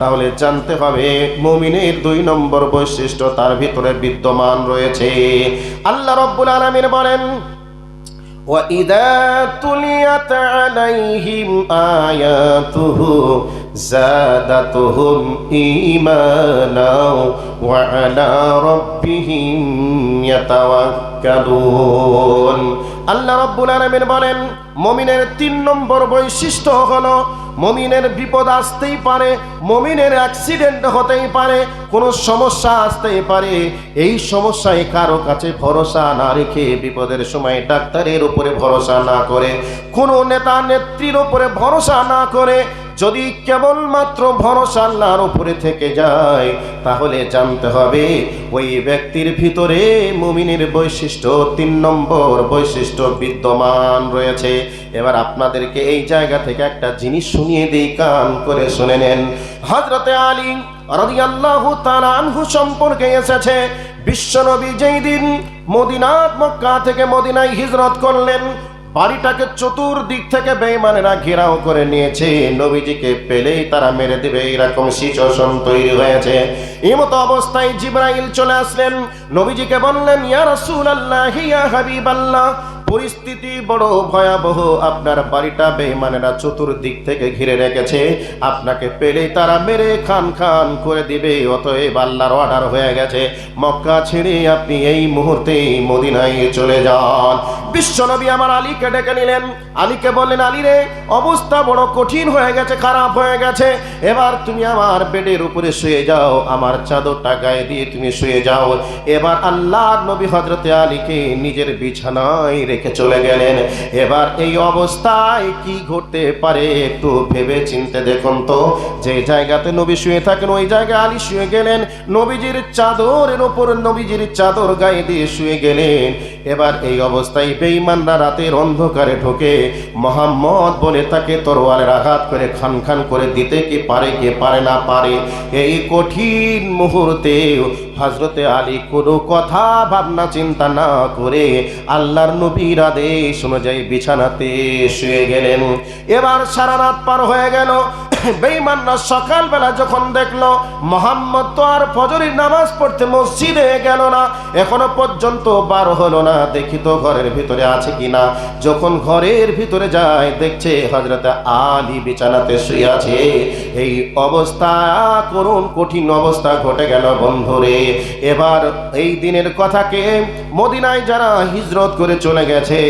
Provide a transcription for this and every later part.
তাহলে জানতে হবে মুমিনের 2 নম্বর বৈশিষ্ট্য তার ভিতরে বিদ্যমান রয়েছে। আল্লাহ রাব্বুল আলামিন বলেন, وَإِذَا تُلِيَتْ عَلَيْهِمْ آيَاتُهُ زَادَتْهُمْ إِيمَانًا وَعَلَى رَبِّهِمْ يَتَوَكَّلُونَ। আল্লাহ রাব্বুল আলামিন বলেন, মুমিনের 3 নম্বর বৈশিষ্ট্য হলো মুমিনের বিপদ আসতেই পারে, মুমিনের অ্যাক্সিডেন্ট হতেই পারে, কোনো সমস্যা আসতেই পারে। এই সমস্যায় কারো কাছে ভরসা না রেখে, বিপদের সময় ডাক্তারের উপরে ভরসা না করে, কোনো নেতা নেত্রীর উপরে ভরসা না করে, যদি কেবলমাত্র ভরসা আল্লাহর উপরে থেকে যায়, তাহলে জানতে হবে ওই ব্যক্তির ভিতরে মুমিনের বৈশিষ্ট্য 3 নম্বর বৈশিষ্ট্য বিদ্যমান রয়েছে। এবার আপনাদেরকে এই জায়গা থেকে একটা জিনিস শুনিয়ে দিই, কান করে শুনে নেন। হযরতে আলী রাদিয়াল্লাহু তাআলা আনহু সম্পর্কে এসেছে, বিশ্বনবী যেই দিন মক্কা থেকে মদিনায় হিজরত করলেন, বাড়িটাকে চতুর্দিক থেকে বেঈমানেরা ঘেরাও করে নিয়েছে। নবীজিকে পেলেই তারা মেরে দেবে, এরকম সিচুয়েশন তৈরি হয়েছে। এমতো অবস্থায় জিবরাইল চলে আসলেন, নবীজিকে বললেন, ইয়া রাসূলুল্লাহ, ইয়া হাবিবাল্লাহ, পরিস্থিতি বড় ভয়াবহ, আপনার বাড়িটা বেঈমানেরা চতুর্দিক থেকে ঘিরে রেখেছে, আপনাকে পেলেই তারা মেরে খান খান করে দিবে। অতএব আল্লাহর অর্ডার হয়ে গেছে, মক্কা ছেড়ে আপনি এই মুহূর্তে মদিনায় চলে যান। বিশ্বনবী আমার আলীকে ডেকে নিলেন, আলীকে বললেন, আলী রে, অবস্থা বড় কঠিন হয়ে গেছে, খারাপ হয়ে গেছে, এবার তুমি আমার বেডের উপরে শুয়ে যাও, আমার চাদরটা গায়ে দিয়ে তুমি শুয়ে যাও। এবার আল্লাহর নবী হযরতে আলীকে নিজের বিছানায় রেখে চলে গেলেন। এবার এই অবস্থায় কি ঘটতে পারে একটু ভেবে চিন্তে দেখুন তো। যে জায়গাতে নবী শুয়ে থাকেন ওই জায়গায় আলী শুয়ে গেলেন, নবীজির চাদরের উপর নবীজির চাদর গায়ে দিয়ে শুয়ে গেলেন। এবার এই অবস্থায় বেঈমানরা রাতের অন্ধকারে ঢোকে, মুহাম্মদ বলে তাকে তরোয়ারের আঘাত করে খান খান করে দিতে কি পারে, কি পারে না পারে। এই কঠিন মুহূর্তে হযরতে আলী কোনো কথা ভাবনা চিন্তা না করে আল্লাহর নবীর আদেশ অনুযায়ী বিছানাতে শুয়ে গেলেন। এবার সারা রাত পার হয়ে গেল। বেঈমানরা সকালবেলা যখন দেখলো মুহাম্মদ তো আর ফজরের নামাজ পড়তে মসজিদে গেল না, এখনো পর্যন্ত বার হলো না, দেখি তো ঘরের ভিতরে আছে কিনা। যখন ঘরের ভিতরে যায়, দেখছে হযরতে আলী বিছানাতে শুয়ে আছে। এই অবস্থা, করুণ কঠিন অবস্থা ঘটে গেল বন্ধুরে। এবার এই দিনের কথাকে মদিনায় যারা হিজরত করে চলে গেছে,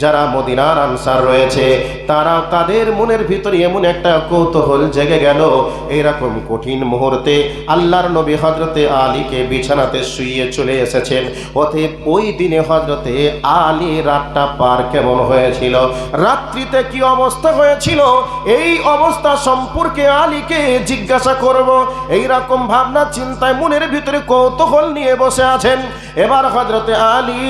যারা মদিনার আনসার রয়েছে, তারা তাদের মনের ভিতরে এমন একটা কৌতূহল জেগে গেল, এরকম কঠিন মুহূর্তে আল্লাহর নবী হযরতে আলীকে বিছানাতে শুইয়ে চলে এসেছেন। অতএব ওই দিনে হযরতে আলী রাতটা পার কেমন হয়েছিল, রাত্রিতে কি অবস্থা হয়েছিল, এই অবস্থা সম্পর্কে আলীকে জিজ্ঞাসা করব, এইরকম ভাবনা চিন্তায় মনের ভিতরে কৌতূহল নিয়ে বসে আছেন। এবার হযরতে আলী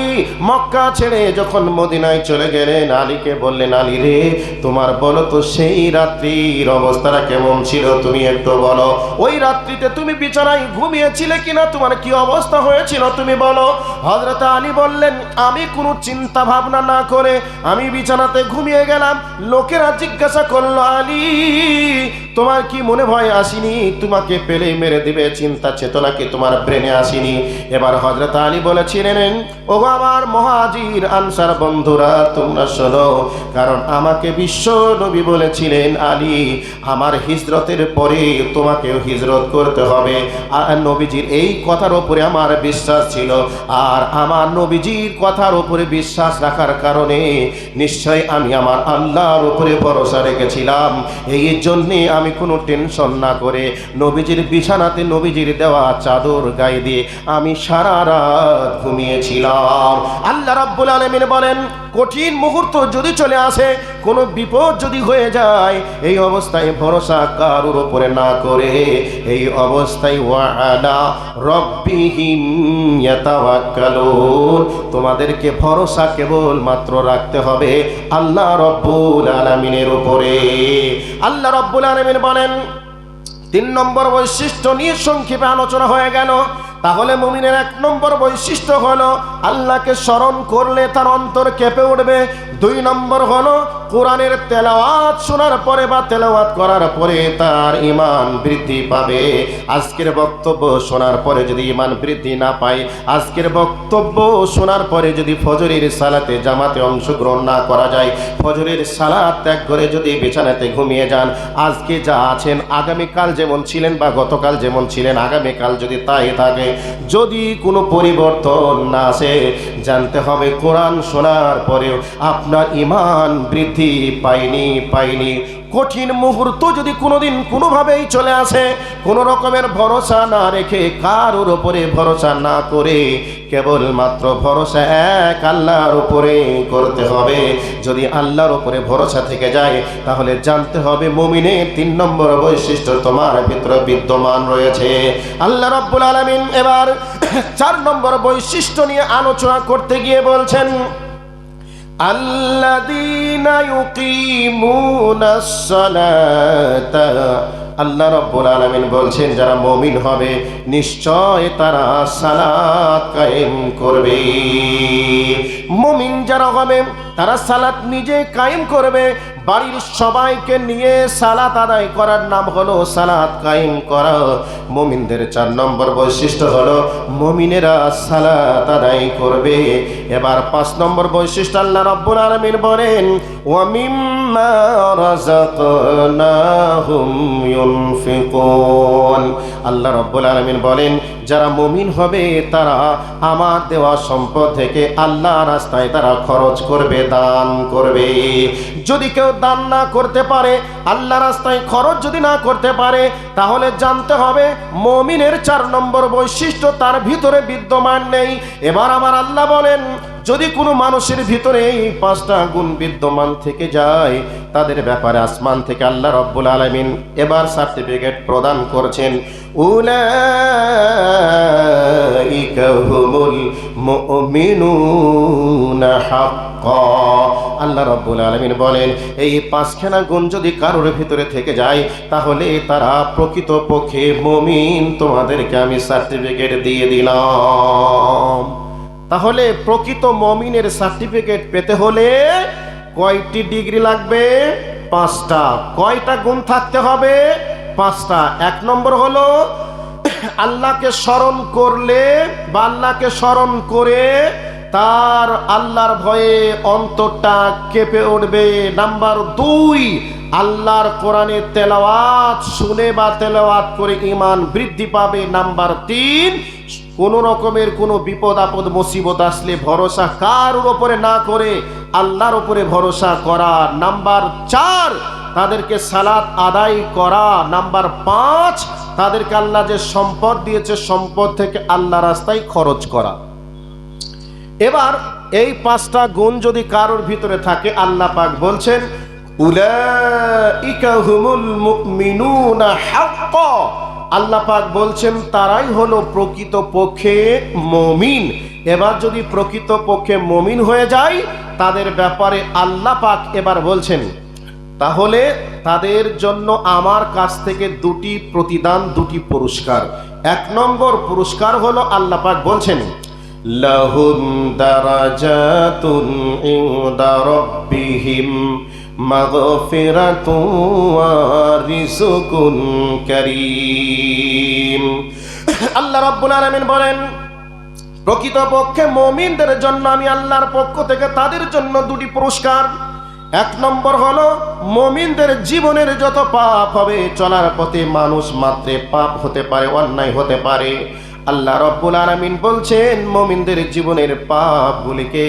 মক্কা ছেড়ে যখন মদিনায় চলে গেলেন, আলীকে বললেন, আলী রে, তোমার বলো তো সেই রাত্রির অবস্থাটা কেমন ছিল, তুমি একটু বলো। ওই রাত্রিতে তুমি বিছানায় ঘুমিয়েছিলে কিনা, তোমার কি অবস্থা হয়েছিল তুমি বলো। হযরত আলী বললেন, আমি কোনো চিন্তা ভাবনা না করে আমি বিছানাতে ঘুমিয়ে গেলাম। লোকেরা জিজ্ঞাসা করলো, আলী তোমার কি মনে ভয় আসেনি, তোমাকে পেলে মেরে দিবে, চিন্তা চেতনা কি তোমার ব্রেনে আসেনি? এবার হযরত আলী বলেছিলেন, ও আমার মুহাজির আনসার বন্ধুরা, তোমরা শোনো, কারণ আমাকে বিশ্ব নবী বলেছিলেন, আলী আমার হিজরতের পরে তোমাকেও হিজরত করতে হবে। আর নবীজির এই কথার উপরে আমার বিশ্বাস ছিল, আর আমার নবীজির কথার উপরে বিশ্বাস রাখার কারণে নিশ্চয় আমি আমার আল্লাহর উপরে ভরসা রেখেছিলাম। এই জন্যে আমি কোনো টেনশন না করে নবীজির বিছানাতে নবীজির দেওয়া চাদর গায়ে দিয়ে আমি সারা রাত ঘুমিয়েছিলাম। আল্লাহ রাব্বুল আলামিন বলেন, কঠিন মুহূর্ত যদি চলে আসে, কোনো বিপদ যদি হয়ে যায়, এই অবস্থায় ভরসা কারোর উপরে না করে এই অবস্থায় ওয়ালা রব্বিহিম ইয়াতাওয়াক্কালুন, তোমাদেরকে ভরসা কেবল মাত্র রাখতে হবে আল্লাহ রাব্বুল আলামিনের উপরে। আল্লাহ রাব্বুল আলামিন বলেন, 3 নম্বর বৈশিষ্ট্য নিয়ে সংক্ষেপে আলোচনা হয়ে গেল। তাহলে মুমিনের 1 নম্বর বৈশিষ্ট্য হলো আল্লাহকে স্মরণ করলে তার অন্তর কেঁপে উঠবে। 2 নম্বর হলো কোরআনের তেলাওয়াত শোনার পরে বা তেলাওয়াত করার পরে তার ঈমান বৃদ্ধি পাবে। আজকের বক্তব্য শোনার পরে যদি ঈমান বৃদ্ধি না পায়, আজকের বক্তব্য শোনার পরে যদি ফজরের সালাতে জামাতে অংশগ্রহণ না করা যায়, ফজরের সালাত ত্যাগ করে যদি বিছানাতে ঘুমিয়ে যান, আজকে যা আছেন আগামীকাল যেমন ছিলেন বা গতকাল যেমন ছিলেন আগামীকাল যদি তাই থাকে, যদি কোনো পরিবর্তন না আসে, জানতে হবে কোরআন শোনার পরেও আপনার ঈমান বৃদ্ধি পায়নি। কঠিন মুহূর্ত যদি কোনোদিন কোনোভাবেই চলে আসে, কোনো রকমের ভরসা না রেখে, কারোর উপরে ভরসা না করে কেবলমাত্র ভরসা এক আল্লাহর উপরে করতে হবে। যদি আল্লাহর উপরে ভরসা থেকে যায়, তাহলে জানতে হবে মুমিনের 3 নম্বর বৈশিষ্ট্য তোমার ভিতরে বিদ্যমান রয়েছে। আল্লাহ রাব্বুল আলামিন এবার 4 নম্বর বৈশিষ্ট্য নিয়ে আলোচনা করতে গিয়ে বলছেন, আল্লাযীনা ইউকিমুনাস সালাতা। আল্লাহ রাব্বুল আলামিন বলছেন যারা মুমিন হবে নিশ্চয় তারা সালাত কায়েম করবে। মুমিন যারা হবে তারা সালাত নিজে কায়েম করবে, বাড়ির সবাইকে নিয়ে সালাত আদায় করার নাম হলো সালাত কায়েম করা। মুমিনদের 4 নম্বর বৈশিষ্ট্য হলো মুমিনেরা সালাত আদায় করবে। এবার 5 নম্বর বৈশিষ্ট্য আল্লাহ রাব্বুল আলামিন বলেন, ওয়া মিম্মা রাযাকনাহুম ইউনফিকুন। আল্লাহ রাব্বুল আলামিন বলেন যারা মুমিন হবে তারা আমার দেওয়া সম্পদ থেকে আল্লাহর রাস্তায় তারা খরচ করবে, দান করবে। যদি কেউ দান না করতে পারে, আল্লাহ রাস্তায় খরচ যদি না করতে পারে, তাহলে জানতে হবে মুমিনের 4 নম্বর বৈশিষ্ট্য তার ভিতরে বিদ্যমান নেই। এবার আমার আল্লাহ বলেন যদি কোনো মানুষের ভিতরে এই 5টা গুণ বিদ্যমান থেকে যায়, তাদের ব্যাপারে আসমান থেকে আল্লাহ রাব্বুল আলামিন এবার সার্টিফিকেট প্রদান করছেন, উলাইকা হুমুল মুমিনুনা হাক্কা। আল্লাহ রাব্বুল আলামিন বলেন এই 5খানা গুণ যদি কারোর ভিতরে থেকে যায়, তাহলে তারা প্রকৃতপক্ষে মুমিন। তোমাদেরকে আমি সার্টিফিকেট দিয়ে দিলাম। তাহলে প্রকৃত মুমিনের সার্টিফিকেট পেতে হলে কয়টি ডিগ্রি লাগবে? 5টা। কয়টা গুণ থাকতে হবে? 5টা। 1 নম্বর হলো আল্লাহকে স্মরণ করলে বা আল্লাহকে স্মরণ করে তার আল্লাহর ভয়ে অন্তরটা কেঁপে উঠবে। নাম্বার 2, আল্লাহর কোরআনের তেলাওয়াত শুনে বা তেলাওয়াত করে ঈমান বৃদ্ধি পাবে। নাম্বার 3, কোনো রকমের কোনো বিপদ আপদ মুসিবত আসলে ভরসা কারোর উপরে না করে আল্লাহর উপরে ভরসা করা। নাম্বার 4, তাদেরকে সালাত আদায় করা। নাম্বার 5, তাদেরকে আল্লাহ যে সম্পদ দিয়েছে সম্পদ থেকে আল্লাহ রাস্তায় খরচ করা। এবার এই 5টা গুণ যদি কারোর ভিতরে থাকে, আল্লাহ পাক বলছেন উলাইকা হুমুল মুমিনুনা হাক্কা। আল্লাহ পাক বলছেন তারাই হলো প্রকৃতপক্ষে মুমিন। এবার যদি প্রকৃতপক্ষে মুমিন হয়ে যায়, তাদের ব্যাপারে আল্লাহ পাক এবার বলছেন তাহলে তাদের জন্য আমার কাছ থেকে 2টি প্রতিদান, 2টি পুরস্কার। 1 নম্বর পুরস্কার হলো আল্লাহ পাক বলছেন লাহুম দারাজাতুন ইনদা রাব্বিহিম মাগফিরাতুন ওয়া রিজকুন কারীম। আল্লাহ রাব্বুল আলামিন বলেন প্রকৃতপক্ষে মুমিনদের জন্য আমি আল্লাহর পক্ষ থেকে তাদের জন্য 2টি পুরস্কার। 1 নম্বর হলো মুমিনদের জীবনের যত পাপ হবে, চলার পথে মানুষ মাত্রে পাপ হতে পারে, অন্যায় হতে পারে, আল্লাহ রাব্বুল আলামিন বলছেন মুমিনদের জীবনের পাপগুলিকে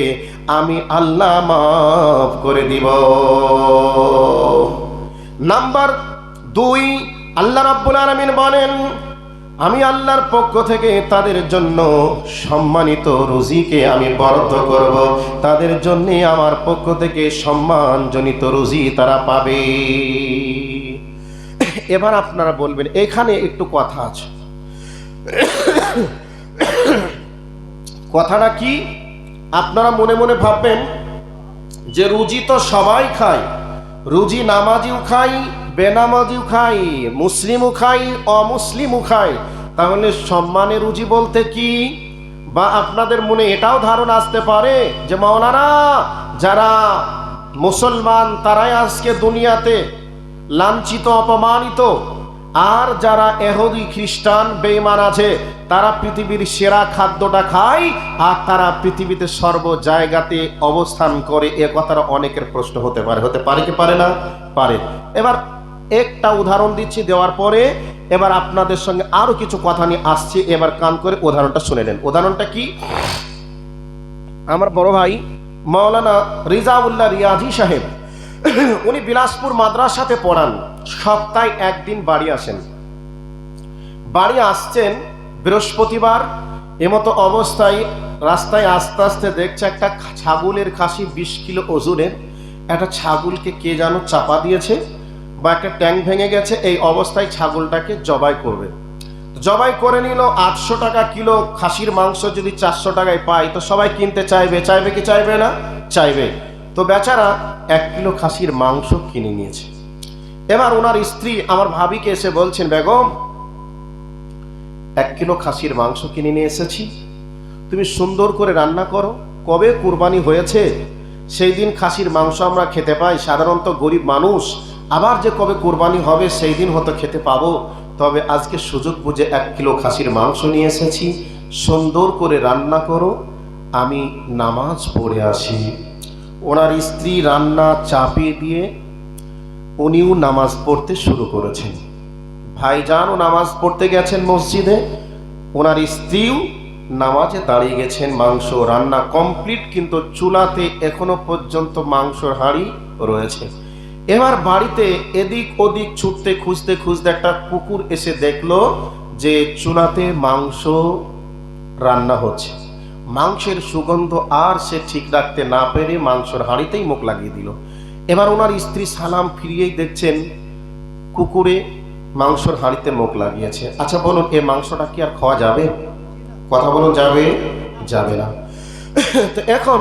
আমি আল্লাহ মাফ করে দিব। নাম্বার 2, আল্লাহ রাব্বুল আলামিন বলেন আমি আল্লাহর পক্ষ থেকে তাদের জন্য সম্মানিত রুজিকে আমি বরাদ্দ করব, তাদের জন্য আমার পক্ষ থেকে সম্মানজনিত রুজি তারা পাবে। এবার আপনারা বলবেন এখানে একটু কথা আছে, কথাটা কি? আপনারা মনে মনে ভাববেন যে রুজি তো সবাই খায়, রুজি নামাজিও খাই, বেনামাজিও খাই, মুসলিমও খাই, অমুসলিমও খাই, তাহলে সম্মানের রুজি বলতে কি? বা আপনাদের মনে এটাও ধারণা আসতে পারে যে মাওলানা যারা মুসলমান তারাই আজকে দুনিয়াতে লাঞ্ছিত অপমানিত, আর যারা ইহুদি খ্রিস্টান বেঈমান আছে তারা পৃথিবীর সেরা খাদ্যটা খায় আর তারা পৃথিবীতে সর্ব জায়গাতে অবস্থান করে। এ কথাটা অনেকের প্রশ্ন হতে পারে কি পারে না? পারে। এবার একটা উদাহরণ দিচ্ছি, দেওয়ার পরে এবার আপনাদের সঙ্গে আরো কিছু কথা নিয়ে আসছি, এবার কান করে উদাহরণটা শুনে নেন। উদাহরণটা কি? আমার বড় ভাই মাওলানা রিজাউল্লাহ রিয়াজি সাহেব, উনি বিলাসপুর মাদ্রাসাতে পড়ান। সপ্তাহে একদিন বাড়ি আসেন। বাড়ি আসছেন বৃহস্পতিবার। এমতো অবস্থায় রাস্তায় আস্তে আস্তে দেখছে একটা ছাগলের খাসি 20 কিলো ওজনের একটা ছাগলকে কে যেন চাপা দিয়েছে বা একটা ট্যাঙ্ক ভেঙে গেছে। এই অবস্থায় ছাগলটাকে জবাই করবে। জবাই করে নিল 800 টাকা কিলো। খাসির মাংস যদি 400 টাকায় পায় তো সবাই কিনতে চাইবে, চাইবে কি চাইবে না? চাইবে। তো বেচারা 1 কিলো খাসির মাংস কিনে নিয়েছে। এবার ওনার স্ত্রী আমার ভাবিকে এসে বলছেন, বেগম 1 কিলো খাসির মাংস কিনে নিয়ে এসেছি, তুমি সুন্দর করে রান্না করো। কবে কুরবানি হয়েছে সেই দিন খাসির মাংস আমরা খেতে পাই, সাধারণত গরিব মানুষ, আবার যে কবে কুরবানি হবে সেই দিন হয়তো খেতে পাবো। তবে আজকে সুযোগ বুঝে 1 কিলো খাসির মাংস নিয়ে এসেছি, সুন্দর করে রান্না করো, আমি নামাজ পড়ে আসি। ওনার স্ত্রী রান্না চাপিয়ে দিয়ে উনিও নামাজ পড়তে শুরু করেছেন। ভাইজানও নামাজ পড়তে গেছেন মসজিদে, ওনার স্ত্রীও নামাজে দাঁড়িয়ে গেছেন। মাংস রান্না কমপ্লিট, কিন্তু চুলাতে এখনো পর্যন্ত মাংসর হাঁড়ি রয়েছে। এবার বাড়িতে এদিক ওদিক ছুটতে খুঁজতে খুঁজতে একটা কুকুর এসে দেখলো যে চুলাতে মাংস রান্না হচ্ছে। মাংসের সুগন্ধ আর সে ঠিক রাখতে না পেরে মাংসর হাঁড়িতেই মুখ লাগিয়ে দিল। এবার ওনার স্ত্রী সালাম ফিরিয়েই দেখছেন কুকুরে মাংসর হাঁড়িতে মুখ লাগিয়েছে। আচ্ছা বলুন, এই মাংসটা কি আর খাওয়া যাবে? কথা বলুন, যাবে? যাবে না। তো এখন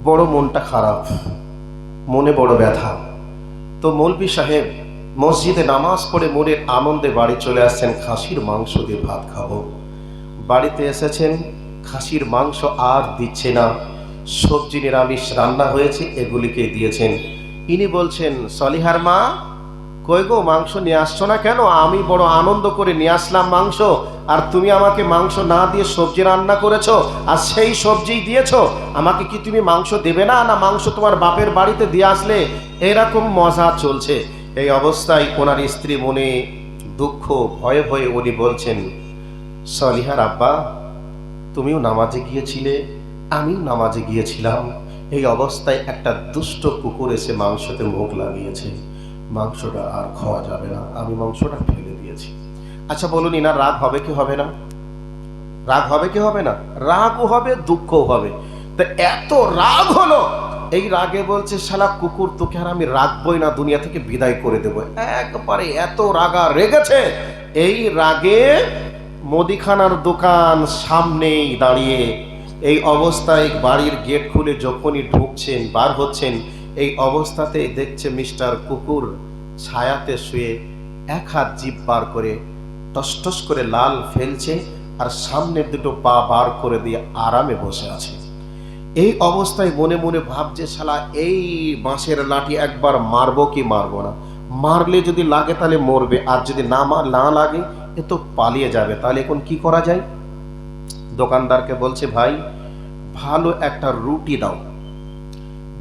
বড় মনটা খারাপ, মনে বড় ব্যথা। তো মৌলভী সাহেব মসজিদে নামাজ পড়ে মনের আনন্দে বাড়ি চলে আসছেন, খাসির মাংস দিয়ে ভাত খাবো। বাড়িতে এসেছেন, খাসির মাংস আর দিচ্ছে না, সবজি নিরামিষ রান্না হয়েছে এগুলিকে দিয়েছেন। ইনি বলছেন, সলিহার মা কই গো, মাংস নিয়ে আসছো না কেন? আমি বড় আনন্দ করে নিয়ে আসলাম মাংস, আর তুমি আমাকে মাংস না দিয়ে সবজি রান্না করেছো, আর সেই সবজি দিয়েছো, আমাকে কি তুমি মাংস দেবে না? না মাংস তোমার বাপের বাড়িতে দিয়ে আসলে? এরকম মজা চলছে। এই অবস্থায় ওনার স্ত্রী মনে দুঃখ, ভয়ে ভয়ে উনি বলছেন, সলিহার আব্বা তুমিও নামাজে গিয়েছিলে, আমিও নামাজে গিয়েছিলাম। এই অবস্থায় একটা দুষ্ট কুকুর এসে মাংসতে মুখ লাগিয়েছে, মাংসটা আর খাওয়া যাবে না, আমি মাংসটা ফেলে দিয়েছি। আচ্ছা বলুন, ইনার রাগ হবে কি হবে না? রাগ হবে কি হবে না? রাগও হবে, দুঃখও হবে। তো এত রাগ হলো, এই রাগে বলছে, শালা কুকুর তোকে আর আমি রাখবই না, দুনিয়া থেকে বিদায় করে দেবো। একবারে এত রাগা রেগেছে। এই রাগে মুদিখানার দোকান সামনেই দাঁড়িয়ে, এই অবস্থায় বাড়ির গেট খুলে যখনই ঢুকছেন বার হচ্ছেন, এই অবস্থাতে দেখছে মিস্টার কুকুর ছায়াতে শুয়ে 1 হাত জিভ বার করে টসটস করে লাল ফেলছে, আর সামনের 2 পা বার করে দিয়ে আরামে বসে আছে। এই অবস্থায় মনে মনে ভাবছে, শালা এই বাঁশের লাঠি একবার মারবো কি মারবো না? মারলে যদি লাগে তাহলে মরবে, আর যদি না লাগে এ তো পালিয়ে যাবে। তাহলে এখন কি করা যায়? দোকানদারকে বলছে, ভাই ভালো একটা রুটি দাও।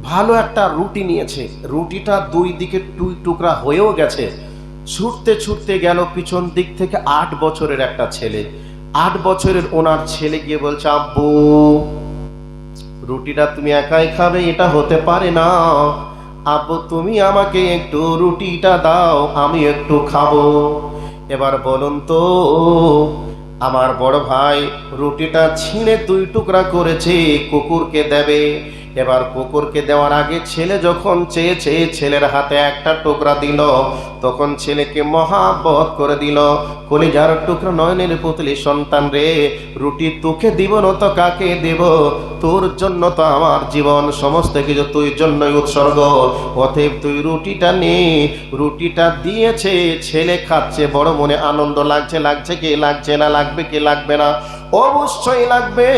ভালো একটা রুটি নিয়েছে, রুটিটা 2 দিকে 2 টুকরা হয়েও গেছে। ছুটতে ছুটতে গেল পিছন দিক থেকে 8 বছরের একটা ছেলে। 8 বছরের ওনার ছেলে গিয়ে বলছে, আব্বু রুটিটা তুমি একাই খাবে? এটা হতে পারে না আব্বু, তুমি আমাকে একটু রুটিটা দাও, আমি একটু খাবো। এবার বলুন তো, আমার বড় ভাই রুটিটা ছিঁড়ে 2 টুকরা করেছে, কুকুরকে দেবে। এবার কুকুরকে দেওয়ার আগে ছেলে যখন চেয়েছে, ছেলের হাতে একটা টুকরা দিল, তখন ছেলেকে মহাব্বত করে দিল, কলিজার টুকরা নয়নের পুতলি সন্তান রে, রুটি তোকে দিব না তো কাকে দেব? তোর জন্য তো আমার জীবন, সমস্ত কিছু তুই জন্যই উৎসর্গ, অতএব তুই রুটিটা নে। রুটিটা দিয়েছে, ছেলে খাচ্ছে, বড় মনে আনন্দ লাগছে। লাগছে কি লাগছে না? লাগবে কি লাগবে না? অবশ্যই লাগবে।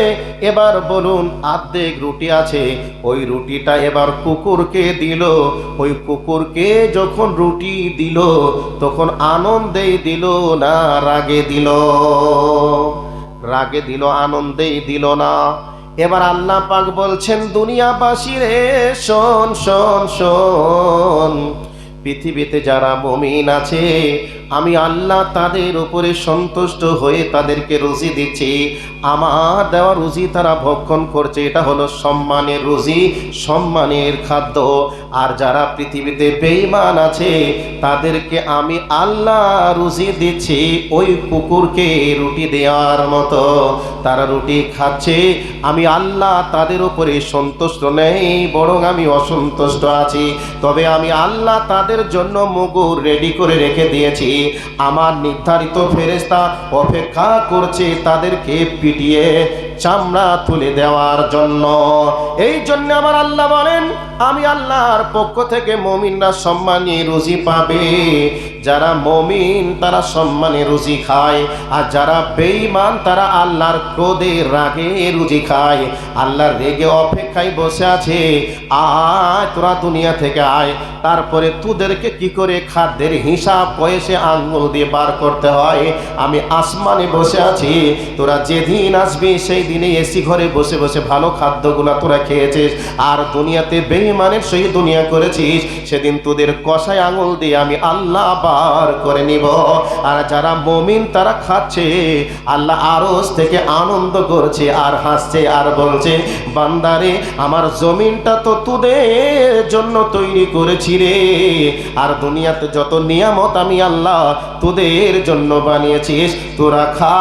এবার বলুন, অর্ধেক রুটি আছে, ওই রুটিটা এবার কুকুরকে দিল। ওই কুকুরকে যখন রুটি দিল তখন আনন্দেই দিল না রাগে দিল? রাগে দিল, আনন্দেই দিল না। এবার আল্লাহ পাক বলছেন, দুনিয়াবাসী রে শোন শোন শোন, পৃথিবীতে যারা মুমিন আছে আমি আল্লাহ তাদের উপরে সন্তুষ্ট হয়ে তাদেরকে রুজি দিচ্ছি। আমার দেওয়া রুজি তারা ভক্ষণ করছে, এটা হলো সম্মানের রুজি, সম্মানের খাদ্য। আর যারা পৃথিবীতে বেঈমান আছে তাদেরকে আমি আল্লাহ রুজি দিচ্ছি ওই কুকুরকে রুটি দেওয়ার মতো। তারা রুটি খাচ্ছে, আমি আল্লাহ তাদের উপরে সন্তুষ্ট নেই, বরং আমি অসন্তুষ্ট আছি। তবে আমি আল্লাহ তাদের জন্য মুগুর রেডি করে রেখে দিয়েছি। আমার নির্ধারিত ফেরেশতা অপেক্ষা করছে তাদেরকে পিটিয়ে চামড়া তুলে দেওয়ার জন্য। এই জন্য আমার আল্লাহ বলেন, আমি আল্লাহর পক্ষ থেকে মুমিনরা সম্মানী রুজি পাবে। যারা মুমিন তারা সম্মানে রুজি খায়, আর যারা বেঈমান তারা আল্লাহর ক্রোধে রাগে রুজি খায়। আল্লাহর রেগে অপেক্ষায় বসে আছে, আয় তোরা দুনিয়া থেকে আয়, তারপরে তোদেরকে কি করে খাদ্যের হিসাব পয়সা আঙ্গুল দিয়ে বার করতে হয় আমি আসমানে বসে আছি। তোরা যেদিন আসবি সেই দিনে এসি ঘরে বসে বসে ভালো খাদ্যগুলা তোরা খেয়েছিস, আর দুনিয়াতে বেঈমানের সহিত দুনিয়া করেছিস, সেদিন তোদের কষায় আঙুল দিয়ে আমি আল্লাহ বার করে নিব। আর যারা মুমিন তারা খাচ্ছে, আল্লাহ আরশ থেকে আনন্দ করছে আর হাসছে আর বলছে, বান্দারে আমার জমিনটা তো তোদের জন্য তৈরি করেছি রে, আর দুনিয়াতে যত নিয়ামত আমি আল্লাহ তোদের জন্য বানিয়েছিস, তোরা খা,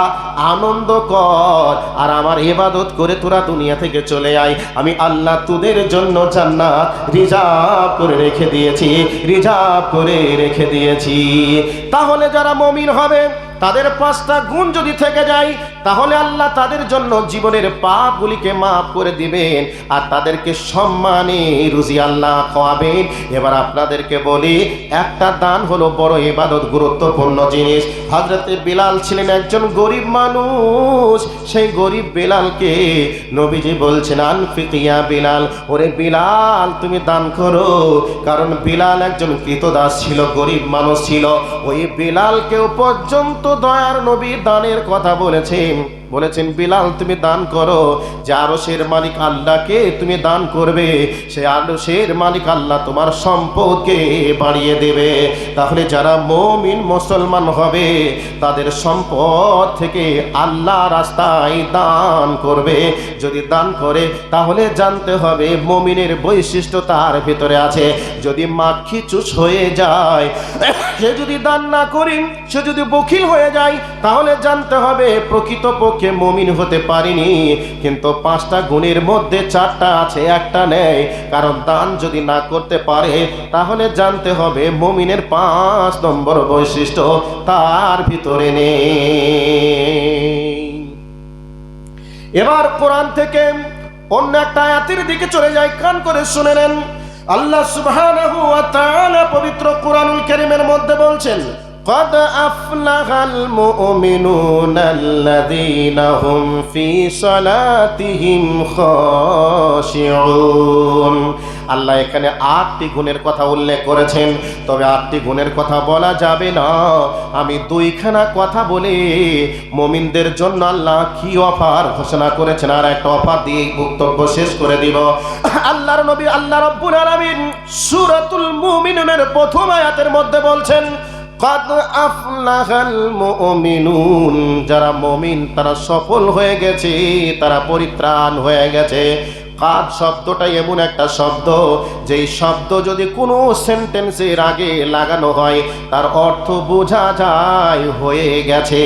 আনন্দ কর, আর আমার ইবাদত করে তোরা দুনিয়া থেকে চলে আয়। আমি আল্লাহ তোদের জন্য জান্নাত রিজার্ভ করে রেখে দিয়েছি, রিজার্ভ করে রেখে দিয়েছি। তাহলে যারা মুমিন হবে তাদের 5টা গুণ যদি থেকে যায়, তাহলে আল্লাহ তাদের জন্য জীবনের পাপগুলিকে মাফ করে দিবেন আর তাদেরকে সম্মানে রুজি আল্লাহ খাওয়াবেন। এবার আপনাদেরকে বলি, একটা দান হলো বড় ইবাদত, গুরুত্বপূর্ণ জিনিস। হযরতে বিলাল ছিলেন একজন গরিব মানুষ। সেই গরিব বিলালকে নবীজি বলছেন, আনফিক ইয়া বিলাল, ওরে বিলাল তুমি দান করো। কারণ বিলাল একজন কৃতদাস ছিল, গরিব মানুষ ছিল। ওই বিলালকেও পর্যন্ত দয়ার নবী দানের কথা বলেছেন। বিলাল তুমি দান করো, যে আরশের মালিক আল্লাহকে তুমি দান করবে, সে আরশের মালিক আল্লাহ তোমার সম্পদকে বাড়িয়ে দেবে। তাহলে যারা মুমিন মুসলমান হবে তাদের সম্পদ থেকে আল্লাহ রাস্তায় দান করবে। যদি দান করে তাহলে জানতে হবে মুমিনের বৈশিষ্ট্য তার ভিতরে আছে। যদি মাখি চুষ হয়ে যায়, সে যদি দান না করি, সে যদি বখিল হয়ে যায়, তাহলে জানতে হবে প্রকৃতপক্ষে মুমিন হতে পারিনি। কিন্তু 5টা গুণের মধ্যে 4টা আছে, একটা নেই। কারণ দান যদি না করতে পারে তাহলে জানতে হবে মুমিনের 5 নম্বর বৈশিষ্ট্য তার ভিতরে নেই। এবার কোরআন থেকে অন্য একটা আয়াতের দিকে চলে যায়, কান করে শুনে নেন। আল্লাহ সুবহানাহু ওয়া তাআলা পবিত্র কোরআনুল কারীমের মধ্যে বলছেন, قد أفلح المؤمنون الذين هم في صلاتهم خاشعون। আল্লাহ এখানে 8টি গুণের কথা উল্লেখ করেছেন, তবে 8টি গুণের কথা বলা যাবে না। আমি 2খানা কথা বলে মুমিনদের জন্য আল্লাহ কি অফার ঘোষণা করেছেন আর একটা অফার দিয়ে বক্তব্য শেষ করে দিব। আল্লাহর নবী আল্লাহ রাব্বুল আলামিন সূরাতুল মুমিনুনের প্রথম আয়াতের মধ্যে বলছেন, قد أفلح المؤمنون, যারা মুমিন তারা সফল হয়ে গেছে, তারা পরিত্রাণ হয়ে গেছে। কাদ শব্দটা এমন একটা শব্দ, যেই শব্দ যদি কোনো সেন্টেন্সের আগে লাগানো হয় তার অর্থ বোঝা যায় হয়ে গেছে।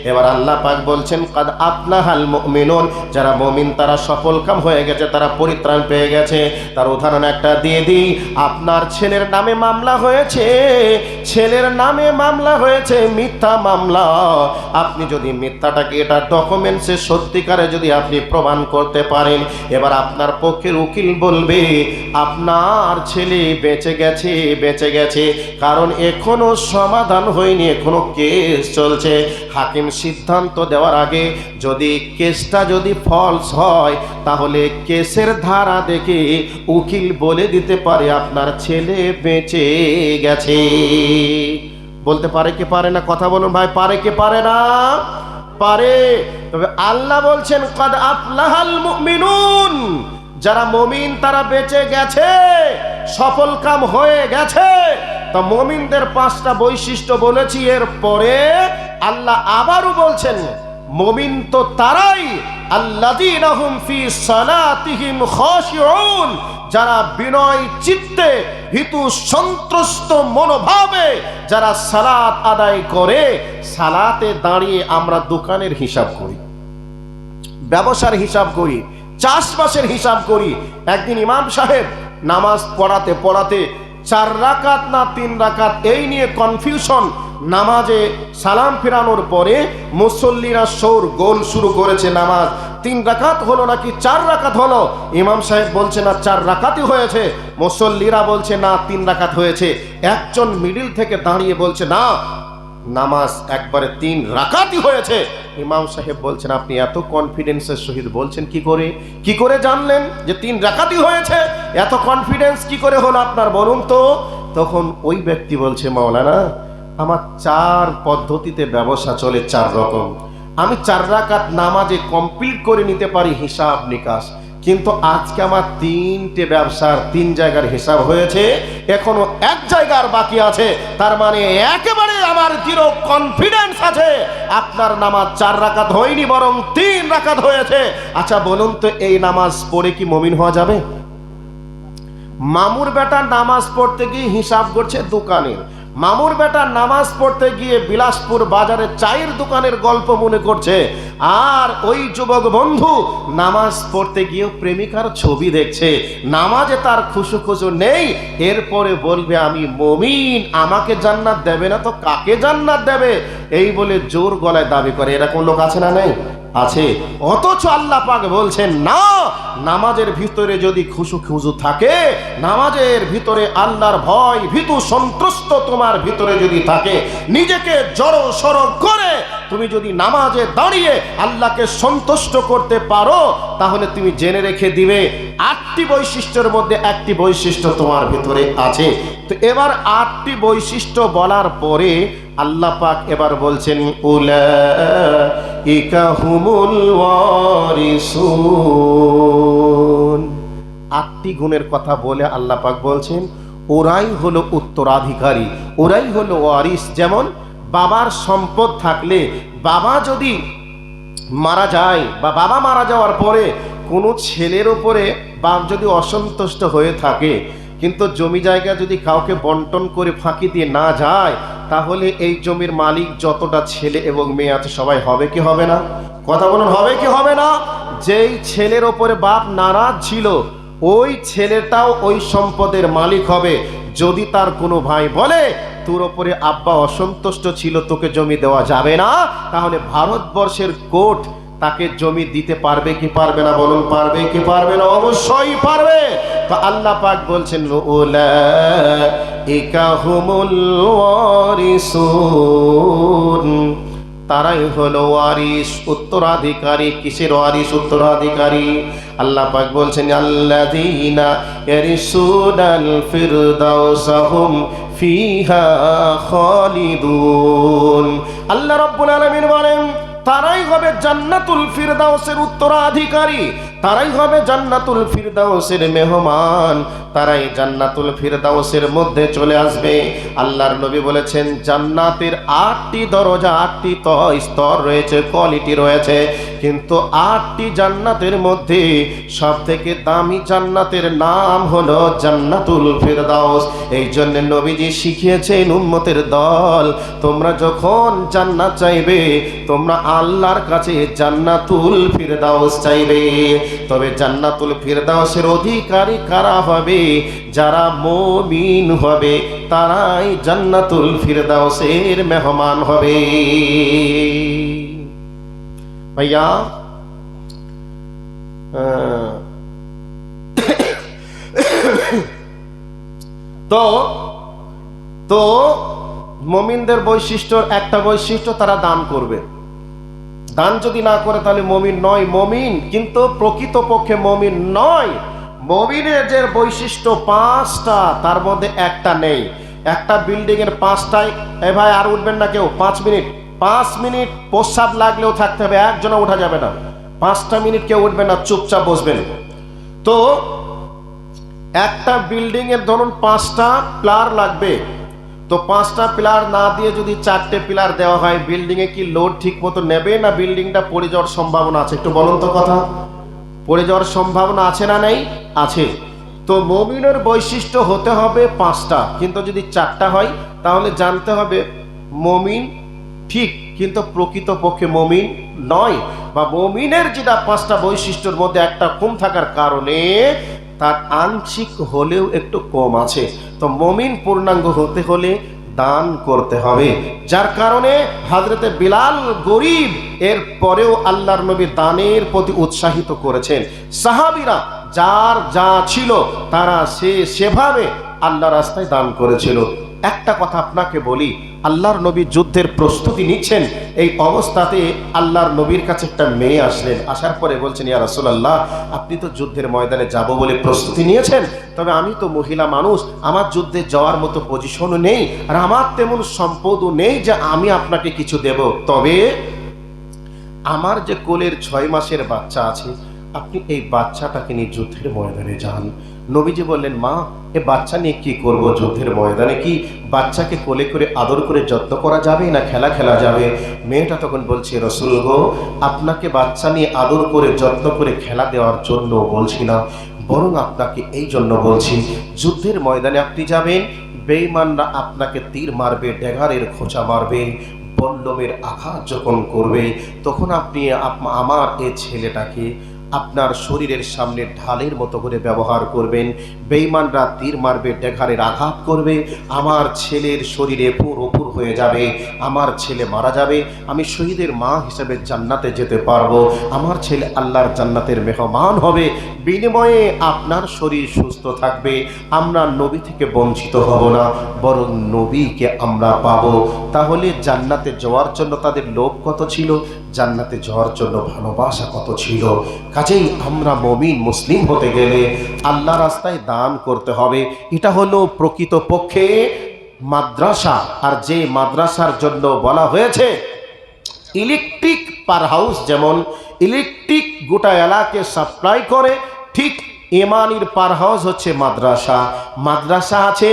এবার আল্লাহ পাক বলছেন, কাদ আফলাহাল মুমিনুন, যারা মুমিন তারা সফলকাম হয়ে গেছে, তারা পরিত্রাণ পেয়ে গেছে। তার উদাহরণ একটা দিয়ে দিই। আপনার ছেলের নামে মামলা হয়েছে, ছেলের নামে মামলা হয়েছে, মিথ্যা মামলা। আপনি যদি মিথ্যাটাকে এটা ডকুমেন্টসে সত্যিকারে যদি আপনি প্রমাণ করতে পারেন, এবার আপনার পক্ষের উকিল বলবে আপনার ছেলে বেঁচে গেছে, বেঁচে গেছে, কারণ এখনো সমাধান হয়নি, এখনো কেস চলছে। হাকিম সিদ্ধান্ত দেওয়ার আগে যদি কেসটা যদি ফলস হয়, তাহলে কেসের ধারা দেখে উকিল বলে দিতে পারে আপনার ছেলে বেঁচে গেছে। বলতে পারে কি পারে না? কথা বলুন ভাই, পারে কি পারে না? পারে। তবে আল্লাহ বলছেন কাদ আফলাহাল মুমিনুন, যারা মুমিন তারা বেঁচে গেছে, সফল কাম হয়ে গেছে। তো মুমিনদের 5টা বৈশিষ্ট্য বলেছি, এর পরে আল্লাহ আবারও বলছেন মুমিন তো তারাই আল্লাযীনা হুম ফি সালাতিহিম খাশিউন, যারা বিনয় চিত্তে ভীতু সন্ত্রস্ত মনোভাবে যারা সালাত আদায় করে। সালাতে দাঁড়িয়ে আমরা দোকানের হিসাব করি, ব্যবসার হিসাব করি, চাষবাসের হিসাব করি। একদিন ইমাম সাহেব নামাজ পড়াতে পড়াতে 4 রাকাত না 3 রাকাত এই নিয়ে কনফিউশন। নামাজে সালাম ফেরানোর পরে মুসল্লিরা শোর গোল শুরু করেছে, নামাজ 3 রাকাত হলো নাকি 4 রাকাত হলো। ইমাম সাহেব বলছে না 4 রাকাতই হয়েছে, মুসল্লিরা বলছে না 3 রাকাত হয়েছে। একজন মিডিল থেকে দাঁড়িয়ে বলছে না, নামাজ একবারে 3 রাকাতই হয়েছে। ইমাম সাহেব বলছেন আপনি এত কনফিডেন্সের সহিত বলছেন কি করে জানলেন যে 3 রাকাতই হয়েছে? এত কনফিডেন্স কি করে হলো আপনার, বলুন তো? তখন ওই ব্যক্তি বলছে মাওলানা, আমার 4 পদ্ধতিতে ব্যবসা চলে, 4 রকম। আমি 4 রাকাত নামাজে কমপ্লিট করে নিতে পারি হিসাব নিকাশ, কিন্তু আজকে আমার 3টে ব্যবসার 3 জায়গার হিসাব হয়েছে, এখনো 1 জায়গার বাকি আছে। তার মানে একেবারে আমার দৃঢ় কনফিডেন্স আছে আপনার নামাজ 4 রাকাত হয়নি, বরং 3 রাকাত হয়েছে। আচ্ছা বলুন তো, এই নামাজ পড়ে কি মুমিন হওয়া যাবে? মামুর বেটা নামাজ পড়তে গিয়ে হিসাব করছে দোকানের, মামুর বেটা নামাজ পড়তে গিয়ে বিলাসপুর বাজারে চায়ের দোকানের গল্প মনে করছে, আর ওই যুবক বন্ধু নামাজ পড়তে গিয়েও প্রেমিকার ছবি দেখছে। নামাজে তার খুশু নেই, এরপরে বলবে আমি মুমিন, আমাকে জান্নাত দেবে না তো কাকে জান্নাত দেবে, এই বলে জোর গলায় দাবি করে। এরকম লোক আছে না? নেই? আছে। অথচ আল্লাহ পাক বলছেন না, নামাজের ভিতরে যদি খুশু থাকে, নামাজের ভিতরে আল্লাহর ভয় ভীতু সন্ত্রস্ত তোমার ভিতরে যদি থাকে, নিজেকে জড়ো সড়ো করে তুমি যদি নামাজে দাঁড়িয়ে আল্লাহকে সন্তুষ্ট করতে পারো, তাহলে তুমি জেনে রেখে দিবে 8টি বৈশিষ্ট্যের মধ্যে 1টি বৈশিষ্ট্য তোমার ভিতরে আছে। তো এবার 8টি বৈশিষ্ট্য বলার পরে আল্লাহ পাক এবার বলছেন উলাইকা হুমুল ওয়ারিসুন। 8টি গুণের কথা বলে আল্লাহ পাক বলছেন ওরাই হলো উত্তরাধিকারী, ওরাই হলো ওয়ারিস। যেমন বাবার সম্পদ থাকলে, বাবা যদি মারা যায় বা বাবা মারা যাওয়ার পরে কোনো ছেলের উপরে বাপ যদি অসন্তুষ্ট হয়ে থাকে, কিন্তু জমি জায়গা যদি কাউকে বন্টন করে ফাঁকি দিয়ে না যায়, তাহলে এই জমির মালিক যতটা ছেলে এবং মেয়ে আছে সবাই হবে কি হবে না? কথা বলুন, হবে কি হবে না? যেই ছেলের ওপরে বাপ নারাজ ছিল, ওই ছেলেটাও ওই সম্পদের মালিক হবে। যদি তার কোনো ভাই বলে তোর ওপরে আব্বা অসন্তুষ্ট ছিল, তোকে জমি দেওয়া যাবে না, তাহলে ভারতবর্ষের কোর্ট তাকে জমি দিতে পারবে কি পারবে না? বলুন, পারবে কি পারবে না? অবশ্যই পারবে। তো আল্লাহ পাক বলছেন উলাইকা হুমুল ওয়ারিসুন, তারাই হলো ওয়ারিস, উত্তরাধিকারী। কিসের ওয়ারিস? উত্তরাধিকারী। আল্লাহ পাক বলছেন আল্লাযীনা ইয়ারিসুনাল ফিরদাউসা হুম ফিহা খালিদুন। আল্লাহ রাব্বুল আলামিন বলেন তারাই হবে জান্নাতুল ফিরদাউসের উত্তরাধিকারী, তারাই হবে জান্নাতুল ফিরদাউসের মেহমান, তারাই জান্নাতুল ফিরদাউসের মধ্যে চলে আসবে। আল্লাহর নবী বলেছেন জান্নাতের 8টি দরজা, 8টি স্তর রয়েছে, কোয়ালিটি রয়েছে, কিন্তু 8টি জান্নাতের মধ্যে সবথেকে দামি জান্নাতের নাম হলো জান্নাতুল ফিরদাউস। এই জন্য নবীজি শিখিয়েছেন উম্মতের দল, তোমরা যখন জান্নাত চাইবে, তোমরা আল্লাহর কাছে জান্নাতুল ফিরদাউস চাইবে। তবে জান্নাতুল ফিরদাউসের অধিকারী কারা হবে? যারা মুমিন হবে, তারাই জান্নাতুল ফিরদাউসের মেহমান হবে। ভাইয়া তো তো মুমিনদের বৈশিষ্ট্যর একটা বৈশিষ্ট্য, তারা দান করবে। দান যদি না করে তাহলে মুমিন নয়। মুমিন কিন্তু প্রকৃতপক্ষে মুমিন নয়। মুমিনের যে বৈশিষ্ট্য পাঁচটা, তার মধ্যে একটা নেই। একটা বিল্ডিং এর পাঁচটায়, এ ভাই আর উঠবেন না কেউ, 5 মিনিট প্রস্রাব লাগলেও থাকতে হবে, একজনও ওঠা যাবে না। 5টা মিনিট কেউ উঠবে না, চুপচাপ বসবেন। তো একটা বিল্ডিং এর ধরুন 5টা পিলার লাগবে, তো 5টা পিলার না দিয়ে যদি 4টে পিলার দেওয়া হয়, বিল্ডিং এ কি লোড ঠিক মতো নেবে, না বিল্ডিংটা পড়ে যাওয়ার সম্ভাবনা আছে? একটু বলুন তো কথা। পড়ে যাওয়ার সম্ভাবনা আছে না নেই? আছে। তো মুমিনের বৈশিষ্ট্য হতে হবে 5টা, কিন্তু যদি 4টা হয় তাহলে জানতে হবে মুমিন ঠিক, কিন্তু প্রকৃতপক্ষে মুমিন নয়। বা মুমিনের যেটা 5টা বৈশিষ্ট্যের মধ্যে একটা কম থাকার কারণে তার আংশিক হলেও একটু কম আছে। তো মুমিন পূর্ণাঙ্গ হতে হলে দান করতে হবে। যার কারণে হযরতে বিলাল গরিব, এর পরেও আল্লাহর নবী দানের প্রতি উৎসাহিত করেছেন। সাহাবীরা যার যা ছিল তারা সেভাবে আল্লাহর রাস্তায় দান করেছিল। একটা কথা আপনাকে বলি, আল্লাহর নবী যুদ্ধের প্রস্তুতি নিচ্ছেন, এই অবস্থাতে আল্লাহর নবীর কাছে একটা মেয়ে আসলেন। আসার পরে বলছেন, ইয়া রাসূলুল্লাহ, আপনি তো যুদ্ধের ময়দানে যাব বলে প্রস্তুতি নিয়েছেন, তবে আমি তো মহিলা মানুষ, আমার যুদ্ধে যাওয়ার মতো পজিশনও নেই, আর আমার তেমন সম্পদও নেই যে আমি আপনাকে কিছু দেব। তবে আমার যে কোলের 6 মাসের বাচ্চা আছে, আপনি এই বাচ্চাটাকে নিয়ে যুদ্ধের ময়দানে যান। নবীজি বললেন, মা, এ বাচ্চা নিয়ে কি করব যুদ্ধের ময়দানে? কি বাচ্চাকে কোলে করে আদর করে যত্ন করা যাবে, না খেলা যাবে? মেয়েটা তখন বলছে, রাসূল গো, আপনাকে বাচ্চা নিয়ে আদর করে যত্ন করে খেলা দেওয়ার জন্য বলছি না, বরং আপনাকে এই জন্য বলছি, যুদ্ধের ময়দানে আপনি যাবেন, বেঈমানরা আপনাকে তীর মারবে, ড্যাগারের খোঁচা মারবে, বল্লমের আঘাত যখন করবে, তখন আপনি আমার এই ছেলেটাকে আপনার শরীরের সামনে ঢালের মতো করে ব্যবহার করবেন। বেঈমানরা তীর মারবে, ড্যাগারের আঘাত করবে, আমার ছেলের শরীরে পুরোপুর হয়ে যাবে, আমার ছেলে মারা যাবে, আমি শহীদের মা হিসেবে জান্নাতে যেতে পারবো, আমার ছেলে আল্লাহর জান্নাতের মেহমান হবে, বিনিময়ে আপনার শরীর সুস্থ থাকবে, আমরা নবী থেকে বঞ্চিত হব না, বরং নবীকে আমরা পাবো। তাহলে জান্নাতে যাওয়ার জন্য তাদের লোভ কত ছিল, জান্নাতে যাওয়ার জন্য ভালোবাসা কত ছিল। কাজেই আমরা মুমিন মুসলিম হতে গেলে আল্লাহ রাস্তায় দান করতে হবে। এটা হলো প্রকৃতপক্ষে মাদ্রাসা। আর যে মাদ্রাসার জন্য বলা হয়েছে ইলেকট্রিক পার হাউস যেমন ইলেকট্রিক গোটা এলাকাকে সাপ্লাই করে, ঠিক ইমানের পার হাউস হচ্ছে মাদ্রাসা। মাদ্রাসা আছে,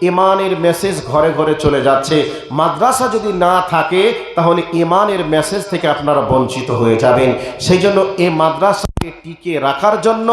ইমানের মেসেজ ঘরে ঘরে চলে যাচ্ছে। মাদ্রাসা যদি না থাকে তাহলে ইমানের মেসেজ থেকে আপনারা বঞ্চিত হয়ে যাবেন। সেই জন্য এই মাদ্রাসাকে টিকে রাখার জন্য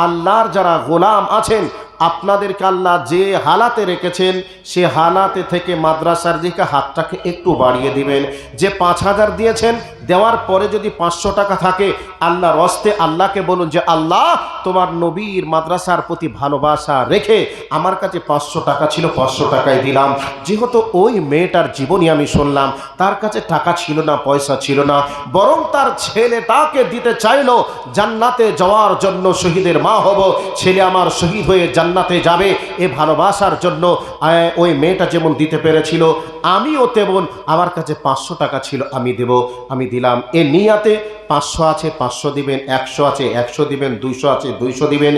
আল্লাহর যারা গোলাম আছেন, আপনাদেরকে আল্লাহ যে হালাতে রেখেছেন, সে হালাতে থেকে মাদ্রাসার দিকে হাতটাকে একটু বাড়িয়ে দিবেন। যে 5,000 দিয়েছেন, দেওয়ার পরে যদি 500 টাকা থাকে, আল্লাহর হস্তে আল্লাহকে বলুন যে আল্লাহ, তোমার নবীর মাদ্রাসার প্রতি ভালোবাসা রেখে আমার কাছে 500 টাকা ছিল, 500 টাকাই দিলাম। যেহেতু ওই মেয়েটার জীবনী আমি শুনলাম, তার কাছে টাকা ছিল না, পয়সা ছিল না, বরং তার ছেলেটাকে দিতে চাইলো জান্নাতে যাওয়ার জন্য, শহীদের মা হব, ছেলে আমার শহীদ হয়ে জান্নাতে যাবে, এ ভালোবাসার জন্য ওই মেয়েটা যেমন দিতে পেরেছিল, আমিও তেমন, আমার কাছে 500 টাকা ছিল, আমি দেব, আমি দিলাম। এ নিয়াতে 500 আছে 500 দিবেন, 100 আছে 100 দিবেন, 200 আছে 200 দিবেন,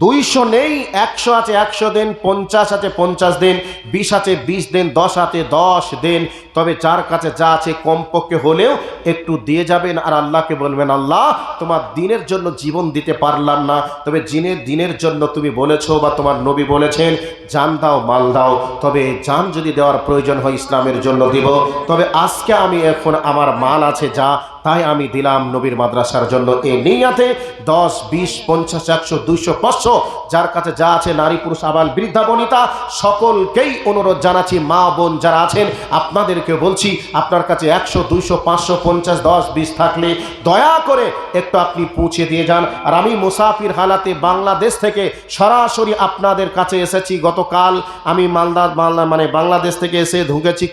200 নেই 100 আছে 100 দেন, 50 আছে 50 দেন, 20 আছে 20 দেন, 10 আছে 10 দেন। তবে যার কাছে যা আছে কমপক্ষে হলেও একটু দিয়ে যাবেন, আর আল্লাহকে বলবেন, আল্লাহ, তোমার দিনের জন্য জীবন দিতে পারলাম না, তবে দিনের জন্য তুমি বলেছো বা তোমার নবী বলেছেন জান দাও, মাল দাও, তবে জান যদি দেওয়ার প্রয়োজন হয় ইসলামের জন্য দিব। তবে আজকে আমি এখন আমার মাল আছে যা, তাই আমি দিলাম নবীর মাদ্রাসার জন্য। এই নিয়াতে 10, 20, 50, 100, 200, 500 যার কাছে যা আছে, নারী পুরুষ আবাল বৃদ্ধা বনিতা সকলকেই অনুরোধ জানাচ্ছি, মা বোন যারা আছেন আপনাদেরকে বলছি, আপনার কাছে 100, 200, 500, 50, 10, 20 থাকলে দয়া করে একটু আপনি পৌঁছে দিয়ে যান। আর আমি মুসাফির হালাতে বাংলাদেশ থেকে সরাসরি আপনাদের কাছে এসেছি। গতকাল আমি মালদা বাংলাদেশ থেকে এসে ঢুকেছি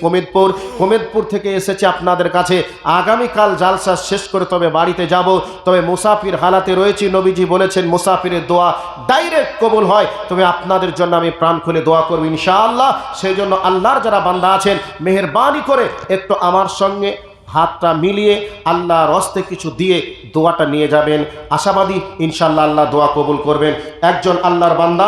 কমেদপুর থেকে এসেছি আপনাদের কাছে। আগামীকাল জালসা জালসা শেষ করে তবে বাড়িতে যাব। তবে মুসাফির হালাতে রয়েছি, নবীজি বলেছেন মুসাফিরের দোয়া ডাইরেক্ট কবুল হয়। তবে আপনাদের জন্য আমি প্রাণ খুলে দোয়া করব ইনশাআল্লাহ। সেই জন্য আল্লাহর যারা বান্দা আছেন মেহেরবানি করে একটু আমার সঙ্গে হাতটা মিলিয়ে আল্লাহর হস্তে কিছু দিয়ে দোয়াটা নিয়ে যাবেন। আশাবাদী ইনশাআল্লাহ আল্লাহ দোয়া কবুল করবেন। একজন আল্লাহর বান্দা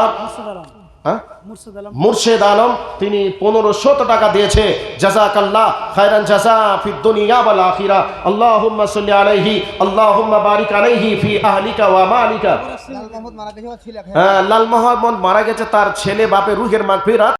মুর্শেদ আলম, তিনি 1500 টাকা দিয়েছে। জাযাকাল্লাহ খায়রান জাযা ফিদ দুনিয়া ওয়াল আখিরা। আল্লাহুম্মা সাল্লি আলাইহি আল্লাহুম্মা বারিক আলাইহি ফি আহলিকা ওয়া মালিকা। লাল মোহাম্মদ মারা গেছে, তার ছেলে বাপের রূহের মাগফিরাত